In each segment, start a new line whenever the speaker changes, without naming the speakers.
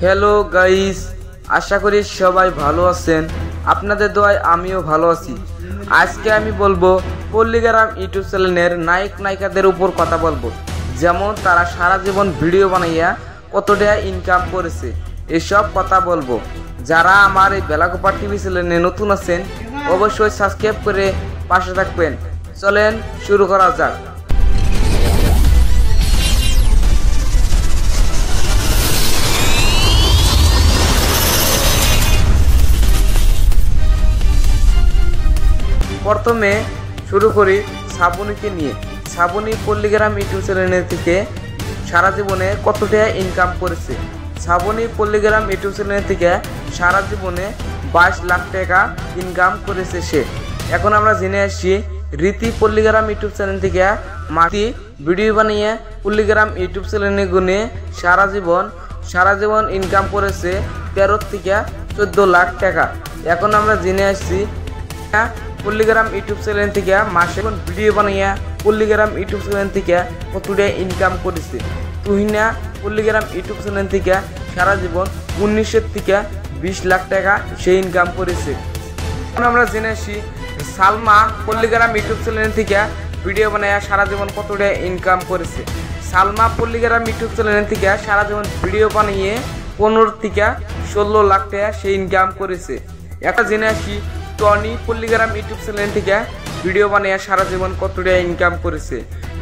Hello guys, আশা করি সবাই ভালো আছেন। আপনাদের দোয়ায় আমিও ভালো আছি। আজকে আমি বলবো পল্লীগ্রাম ইউটিউব চ্যানেলের নায়ক নায়িকাদের উপর কথা বলবো, যেমন তারা সারা জীবন ভিডিও বানাইয়া কত টাকা ইনকাম করেছে এসব কথা বলবো। যারা আমার এই বেলাগোপাল টিভি চ্যানেলে নতুন আছেন অবশ্যই সাবস্ক্রাইব করে পাশে থাকবেন। চলেন শুরু করা যাক। প্রথমে শুরু করি শ্রাবণীকে নিয়ে। শ্রাবণী পল্লীগ্রাম ইউটিউব চ্যানেল থেকে সারা জীবনে কত টাকা ইনকাম করেছে। শ্রাবণী পল্লীগ্রাম ইউটিউব চ্যানেল থেকে সারা জীবনে 22 লাখ টাকা ইনকাম করেছে সে। এখন আমরা জেনে আসছি রীতি পল্লীগ্রাম ইউটিউব চ্যানেল থেকে মাটি ভিডিও বানিয়ে পল্লীগ্রাম ইউটিউব চ্যানেলে গুনে সারা জীবন ইনকাম করেছে 13 থেকে 14 লাখ টাকা। এখন আমরা জেনে আসছি পল্লীগ্রাম ইউটিউব চ্যানেল থেকে মাসে ভিডিও বানাইয়া পল্লীগ্রাম ইউটিউব চ্যানেল থেকে কত টাকা ইনকাম করেছে। তুহিনা পল্লীগ্রাম ইউটিউব চ্যানেল থেকে সারা জীবন 19 থেকে 20 লাখ টাকা সে ইনকাম করেছে। এখন আমরা জেনে আসি সালমা পল্লীগ্রাম ইউটিউব চ্যানেল থেকে ভিডিও বানাইয়া সারা জীবন কত টাকা ইনকাম করেছে। সালমা পল্লীগ্রাম ইউটিউব চ্যানেল থেকে সারা জীবন ভিডিও বানিয়ে 15 থেকে 16 লাখ টাকা সে ইনকাম করেছে। এখন জেনে আসি টনি পল্লীগ্রাম ইউটিউব চ্যানেল থেকে ভিডিও বানিয়ে সারা জীবন কত টাকা ইনকাম করেছে।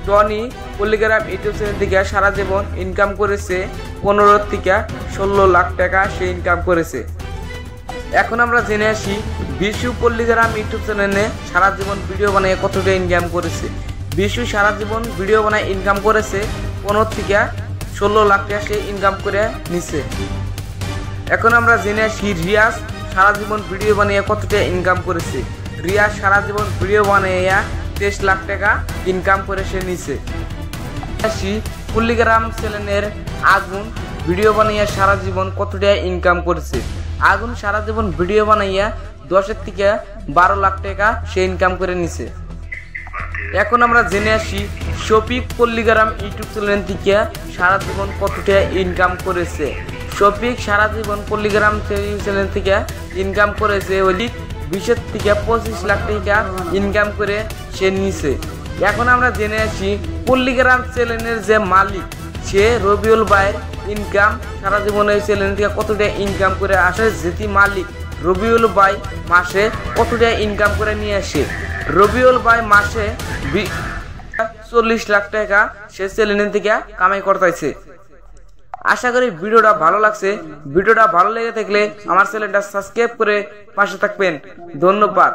টনি পল্লীগ্রাম ইউটিউব চ্যানেল থেকে সারা জীবন ইনকাম করেছে 15 থেকে 16 লাখ টাকা সে ইনকাম করেছে। এখন আমরা জেনে আসি বিশু পল্লীগ্রাম ইউটিউব চ্যানেলে সারা জীবন ভিডিও বানিয়ে কত টাকা ইনকাম করেছে। বিশু সারা জীবন ভিডিও বানিয়ে ইনকাম করেছে 15 থেকে 16 লাখ টাকা সে ইনকাম করে নিছে। এখন আমরা জেনে আসি রিয়াজ সারা জীবন ভিডিও বানিয়ে কত টাকা ইনকাম করেছে। রিয়াজ সারা জীবন ভিডিও বানিয়ে 23 লাখ টাকা ইনকাম করে সে নিছে। আসি পল্লীগ্রাম চ্যানেলের আগুন ভিডিও বানিয়ে সারা জীবন কত টাকা ইনকাম করেছে। আগুন সারা জীবন ভিডিও বানাইয়া 10 থেকে 12 লাখ টাকা সে ইনকাম করে নিছে। এখন আমরা জেনে আসি শফিক পল্লীগ্রাম ইউটিউব চ্যানেল থেকে সারা জীবন কত টাকা ইনকাম করেছে। শফিক সারা জীবন পল্লীগ্রাম চ্যানেল থেকে ইনকাম করেছে 20 থেকে 25 লাখ টাকা ইনকাম করে সে নিছে। এখন আমরা জেনে আসি পল্লীগ্রাম চ্যানেলের যে মালিক সে রবিউল ভাইয়ের ইনকাম সারা জীবনে চ্যানেল থেকে কত টাকা ইনকাম করে আসে। যেটি মালিক রবিউল ভাই মাসে কত টাকা ইনকাম করে নিয়ে আসে। রবিউল ভাই মাসে 40 লাখ টাকা সে চ্যানেল থেকে কামাই করতেছে। আশা করি ভিডিওটা ভালো লাগছে। ভিডিওটা ভালো লেগে থাকলে আমার চ্যানেলটা সাবস্ক্রাইব করে পাশে থাকবেন। ধন্যবাদ।